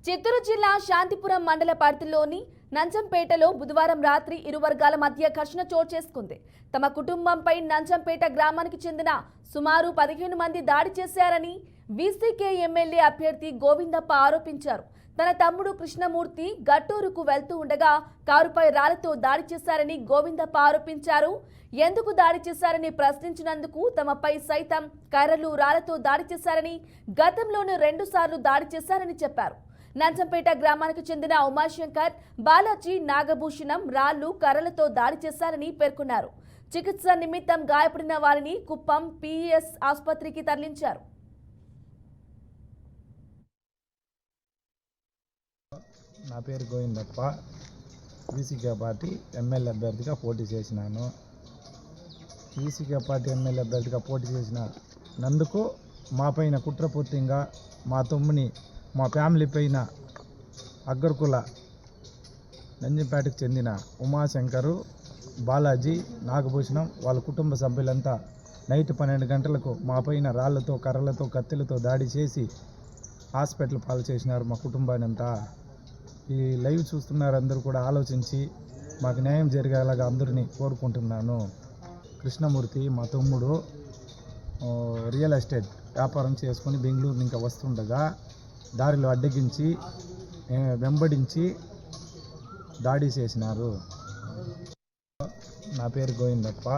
చిత్తూరు జిల్లా శాంతిపురం మండల పరిధిలోని నంజంపేటలో బుధవారం రాత్రి ఇరు వర్గాల మధ్య ఘర్షణ చోటు చేసుకుంది. తమ కుటుంబంపై నంజంపేట గ్రామానికి చెందిన సుమారు 15 మంది దాడి చేశారని వీసీకే ఎమ్మెల్యే అభ్యర్థి గోవిందప్ప ఆరోపించారు. తన తమ్ముడు కృష్ణమూర్తి గట్టూరుకు వెళ్తూ ఉండగా కారుపై రాళ్లతో దాడి చేశారని గోవిందప్ప ఆరోపించారు. ఎందుకు దాడి చేశారని ప్రశ్నించినందుకు తమపై సైతం కర్రలు రాళ్లతో దాడి చేశారని, గతంలోనూ 2 సార్లు దాడి చేశారని చెప్పారు. నంజంపేట గ్రామానికి చెందిన ఉమాశంకర్, బాలాజీ, నాగభూషణం రాళ్లు కర్రలతో దాడి చేశారని పేర్కొన్నారు. చికిత్స నిమిత్తం గాయపడిన వారిని కుప్పం పిఎస్ ఆసుపత్రికి తరలించారు. నా పేరు గోవిందప్ప. వీసీకే పార్టీ ఎమ్మెల్యే అభ్యర్థిగా పోటీ చేసినాను. వీసీకే పార్టీ ఎమ్మెల్యే అభ్యర్థిగా పోటీ చేసిన నందుకు మా పైన కుట్రపూర్తిగా మా తమ్ముని, మా ఫ్యామిలీ పైన అగ్గర్కుల నంజంపేటకు చెందిన ఉమాశంకరు, బాలాజీ, నాగభూషణం వాళ్ళ కుటుంబ సభ్యులంతా నైట్ 12 గంటలకు మా పైన రాళ్లతో, కర్రలతో, కత్తులతో దాడి చేసి హాస్పిటల్ పాలు చేసినారు మా కుటుంబాన్ని అంతా. ఈ లైవ్ చూస్తున్నారు అందరూ కూడా ఆలోచించి మాకు న్యాయం జరిగేలాగా అందరినీ కోరుకుంటున్నాను. కృష్ణమూర్తి మా తమ్ముడు రియల్ ఎస్టేట్ వ్యాపారం చేసుకొని బెంగళూరు ఇంకా వస్తుండగా దారిలో అడ్డగించి వెంబడించి దాడి చేసినారు. నా పేరు గోవిందప్ప.